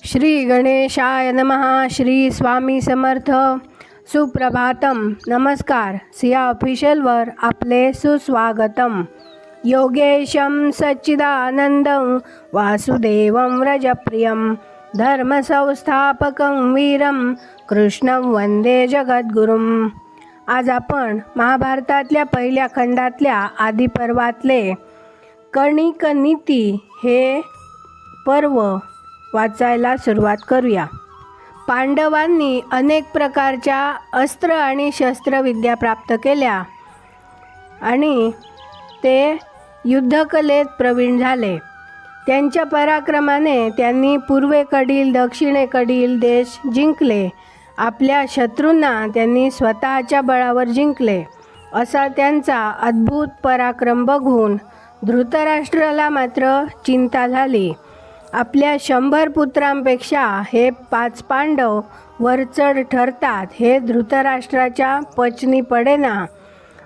श्री गणेशाय नमः. श्री स्वामी समर्थ. सुप्रभातम. नमस्कार. सिया ऑफिशियलवर आपले सुस्वागतम. योगेशं सच्चिदानंदं वासुदेवं व्रजप्रियं धर्मसंस्थापकं वीरं कृष्णं वंदे जगद्गुरुं. आज आपण महाभारतातल्या पहिल्या खंडातल्या आदिपर्वातले कणिक नीती हे पर्व वाचायला सुरुवात करूया. पांडवांनी अनेक प्रकारच्या अस्त्र आणि शस्त्रविद्या प्राप्त केल्या आणि ते युद्धकलेत प्रवीण झाले. त्यांच्या पराक्रमाने त्यांनी पूर्वेकडील दक्षिणेकडील देश जिंकले. आपल्या शत्रूंना त्यांनी स्वतःच्या बळावर जिंकले. असा त्यांचा अद्भुत पराक्रम बघून धृतराष्ट्राला मात्र चिंता झाली. आपल्या 100 पुत्रांपेक्षा हे 5 पांडव वरचढ ठरतात हे धृतराष्ट्राच्या पचनी पडेना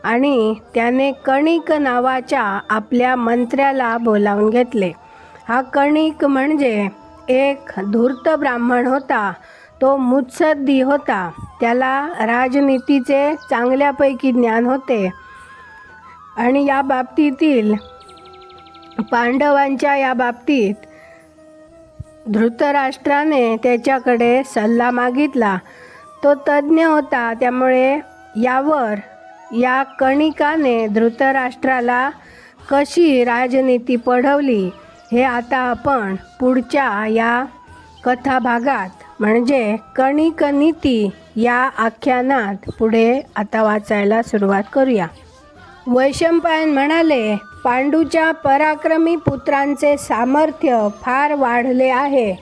आणि त्याने कणिक नावाच्या आपल्या मंत्र्याला बोलावून घेतले. हा कणिक म्हणजे एक धूर्त ब्राह्मण होता. तो मुत्सद्दी होता. त्याला राजनीतीचे चांगल्यापैकी ज्ञान होते आणि या बाबतीतील पांडवांच्या या बाबतीत धृतराष्ट्राने त्याच्याकडे सल्ला मागितला. तो तज्ज्ञ होता. त्यामुळे या कणिकाने धृतराष्ट्राला कशी राजनीती पढवली हे आता आपण पुढच्या या कथाभागात म्हणजे कणिक नीती या आख्यानात पुढे आता वाचायला सुरुवात करूया. वैशंपायन म्हणाले, पांडूच्या पराक्रमी पुत्रांचे सामर्थ्य फार वाढले आहे.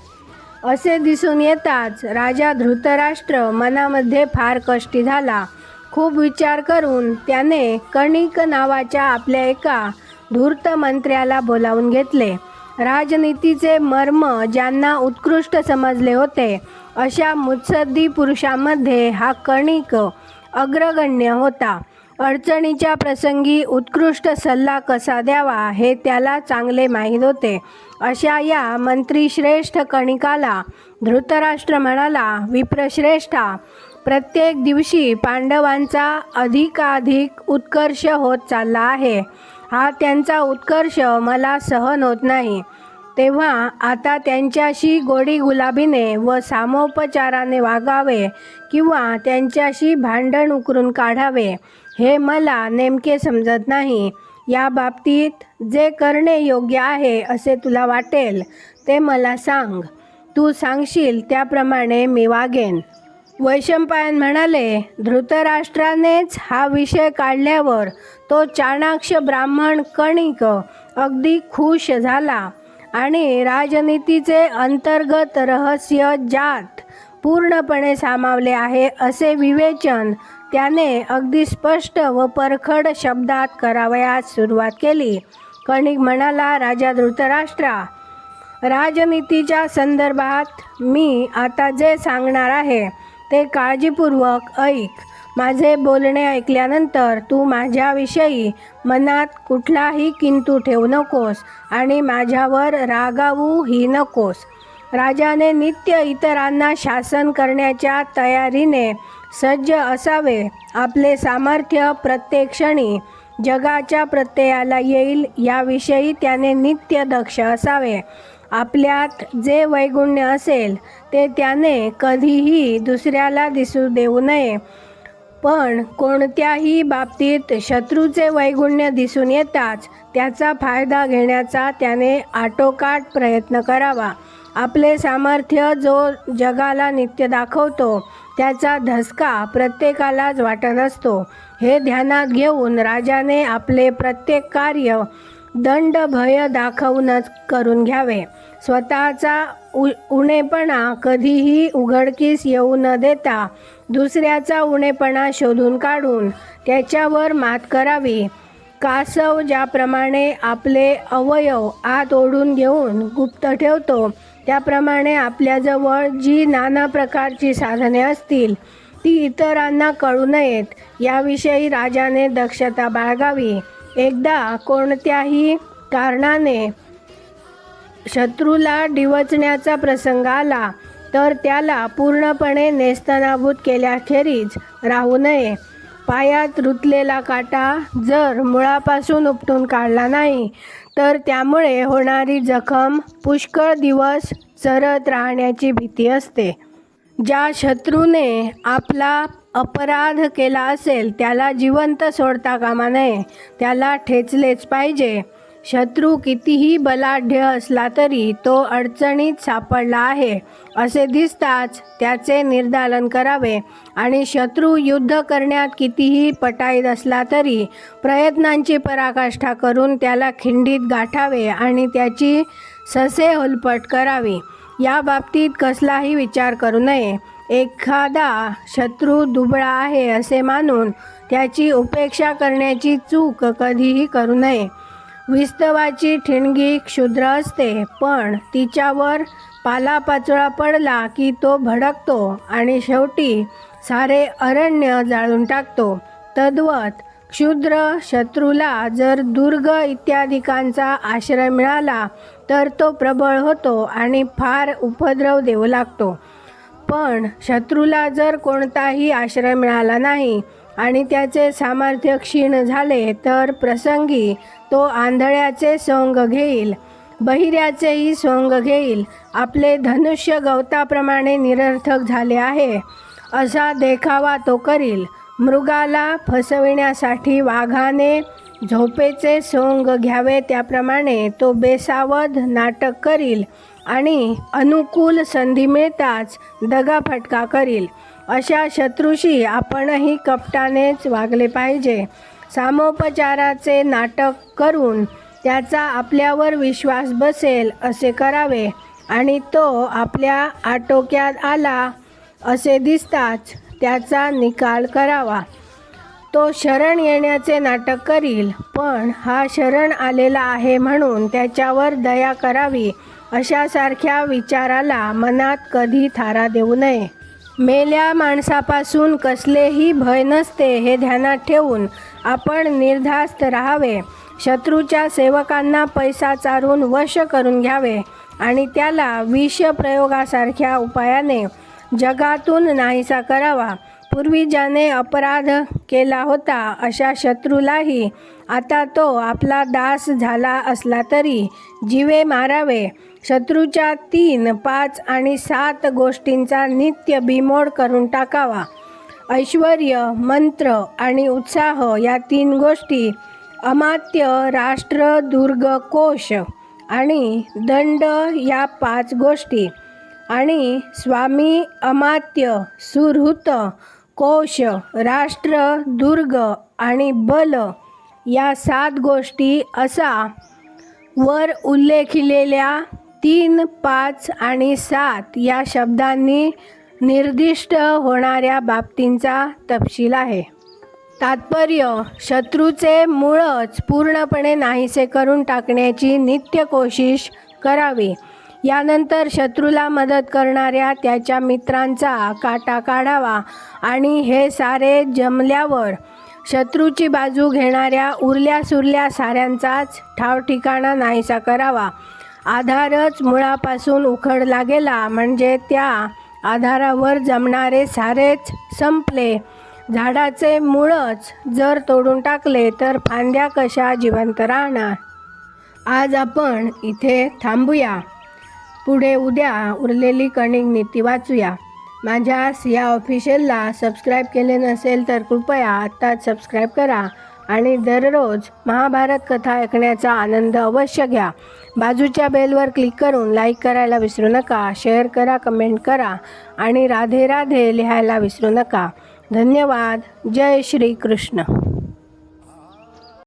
असे दिसून येताच राजा धृतराष्ट्र मनामध्ये फार कष्टी झाला. खूप विचार करून त्याने कणिक नावाच्या आपल्या एका धूर्त मंत्र्याला बोलावून घेतले. राजनीतीचे मर्म ज्यांना उत्कृष्ट समजले होते अशा मुत्सद्दी पुरुषांमध्ये हा कणिक अग्रगण्य होता. अडचणीच्या प्रसंगी उत्कृष्ट सल्ला कसा द्यावा हे त्याला चांगले माहीत होते. अशा या मंत्रीश्रेष्ठ कणिकाला धृतराष्ट्र म्हणाला, विप्रश्रेष्ठा, प्रत्येक दिवशी पांडवांचा अधिकाधिक उत्कर्ष होत चालला आहे. हा त्यांचा उत्कर्ष मला सहन होत नाही. तेव्हा आता त्यांच्याशी गोडी गुलाबीने व सामोपचाराने वागावे किंवा त्यांच्याशी भांडण उकरून काढावे हे मला नेमके समजत नाही. या बाबतीत जे करणे योग्य आहे असे तुला वाटेल ते मला सांग. तू सांगशील त्याप्रमाणे मी वागेन. वैशंपायन म्हणाले, धृतराष्ट्रानेच हा विषय काढल्यावर तो चाणाक्ष ब्राह्मण कणिक अगदी खुश झाला आणि राजनीतीचे अंतर्गत रहस्य ज्यात पूर्णपणे सामावले आहे असे विवेचन त्याने अगदी स्पष्ट व परखड शब्दात करावयास सुरुवात केली. कणिक म्हणाला, राजा धृतराष्ट्रा, राजनीतीच्या संदर्भात मी आता जे सांगणार आहे ते काळजीपूर्वक ऐक. माझे बोलणे ऐकल्यानंतर तू माझ्याविषयी मनात कुठलाही किंतु ठेवू नकोस आणि माझ्यावर रागावूही नकोस. राजाने नित्य इतरांना शासन करण्याच्या तयारीने सज्ज असावे. आपले सामर्थ्य प्रत्येक क्षणी जगाच्या प्रत्ययाला येईल याविषयी त्याने नित्य दक्ष असावे. आपल्यात जे वैगुण्य असेल ते त्याने कधीही दुसऱ्याला दिसू देऊ नये. पण कोणत्याही बाबतीत शत्रूचे वैगुण्य दिसून येताच त्याचा फायदा घेण्याचा त्याने आटोकाट प्रयत्न करावा. आपले सामर्थ्य जो जगाला नित्य दाखवतो त्याचा धसका प्रत्येकालाच वाटत असतो. हे ध्यानात घेऊन राजाने आपले प्रत्येक कार्य दंड भय दाखवूनच करून घ्यावे. स्वतःचा उणेपणा कधीही उघडकीस येऊ न देता दुसऱ्याचा उणेपणा शोधून काढून त्याच्यावर मात करावी. कासव ज्याप्रमाणे आपले अवयव आत ओढून घेऊन गुप्त ठेवतो त्याप्रमाणे आपल्याजवळ जी नाना प्रकारची साधने असतील ती इतरांना कळू नयेत याविषयी राजाने दक्षता बाळगावी. एकदा कोणत्याही कारणाने शत्रूला डिवचण्याचा प्रसंग आला तर त्याला पूर्णपणे नेस्तनाबूत केल्याखेरीज राहू नये. पायात रुतलेला काटा जर मुळापासून उपटून काढला नाही तर त्यामुळे होणारी जखम पुष्कळ दिवस चरत राहण्याची भीती असते. ज्या शत्रूने आपला अपराध केला असेल त्याला जिवंत सोडता कामा नये, त्याला ठेचलेच पाहिजे. शत्रू कितीही बलाढ्य असला तरी तो अडचणीत सापडला आहे असे दिसताच त्याचे निर्दालन करावे आणि शत्रू युद्ध करण्यात कितीही पटाईत असला तरी प्रयत्नांची पराकाष्ठा करून त्याला खिंडीत गाठावे आणि त्याची ससेहोलपट करावी. या बाबतीत कसलाही विचार करू नये. एखादा शत्रू दुबळा आहे असे मानून त्याची उपेक्षा करण्याची चूक कधीही करू नये. विस्तवाची ठिणगी क्षुद्र असते, पण तिच्यावर पालापाचोळा पडला की तो भडकतो आणि शेवटी सारे अरण्य जाळून टाकतो. तद्वत क्षुद्र शत्रूला जर दुर्ग इत्यादिकांचा आश्रय मिळाला तर तो प्रबळ होतो आणि फार उपद्रव देऊ लागतो. पण शत्रूला जर कोणताही आश्रय मिळाला नाही आणि त्याचे सामर्थ्य क्षीण झाले तर प्रसंगी तो आंधळ्याचे सोंग घेईल, बहिऱ्याचेही सोंग घेईल. आपले धनुष्य गवताप्रमाणे निरर्थक झाले आहे असा देखावा तो करील. मृगाला फसविण्यासाठी वाघाने झोपेचे सोंग घ्यावे त्याप्रमाणे तो बेसावध नाटक करील आणि अनुकूल संधी मिळताच दगाफटका करील. अशा शत्रूशी आपणही कपटानेच वागले पाहिजे. सामोपचाराचे नाटक करून त्याचा आपल्यावर विश्वास बसेल असे करावे आणि तो आपल्या आटोक्यात आला असे दिसताच त्याचा निकाल करावा. तो शरण येण्याचे नाटक करील, पण हा शरण आलेला आहे म्हणून त्याच्यावर दया करावी अशासारख्या विचाराला मनात कधी थारा देऊ नये. मेल्या माणसापासून कसलेही भय नसते हे ध्यानात ठेवून आपण निर्धास्त राहावे. शत्रूच्या सेवकांना पैसा चारून वश करून घ्यावे आणि त्याला विषप्रयोगासारख्या उपायाने जगातून नाहीसा करावा. पूर्वी ज्याने अपराध केला होता अशा शत्रूलाही आता तो आपला दास झाला असला तरी जीवे मारावे. शत्रूच्या 3, 5 आणि 7 गोष्टींचा नित्य बिमोड करून टाकावा. ऐश्वर्य, मंत्र आणि उत्साह या 3 गोष्टी, अमात्य, राष्ट्र, दुर्ग, कोश आणि दंड या 5 गोष्टी आणि स्वामी, अमात्य, सुहृत, कोश, राष्ट्र, दुर्ग आणि बल या 7 गोष्टी असा वर उल्लेखिलेल्या 3, 5 आणि 7 या शब्दांनी निर्दिष्ट होणाऱ्या बाबतींचा तपशील आहे. तात्पर्य: शत्रूचे मूळच पूर्णपणे नाहीसे करून टाकण्याची नित्य कोशिश करावी. यानंतर शत्रूला मदत करणाऱ्या त्याच्या मित्रांचा काटा काढावा आणि हे सारे जमल्यावर शत्रूची बाजू घेणाऱ्या उरल्या सुरल्या साऱ्यांचाच ठावठिकाणा नाहीसा करावा. आधारच मुळापासून उखडला गेला म्हणजे त्या आधारावर जमणारे सारेच संपले. झाडाचे मूळच जर तोडून टाकले तर फांद्या कशा जिवंत राहणार. आज आपण इथे थांबूया. पुढे उद्या उरलेली कणिक नीती वाचूया. माझ्या सिया ऑफिशियलला सबस्क्राईब केले नसेल तर कृपया आत्ताच सबस्क्राईब करा आणि दररोज महाभारत कथा ऐकण्याचा आनंद अवश्य घ्या. बाजूच्या बेलवर क्लिक करून लाईक करायला विसरू नका. शेअर करा, कमेंट करा आणि राधे राधे लिहायला विसरू नका. धन्यवाद. जय श्री कृष्ण.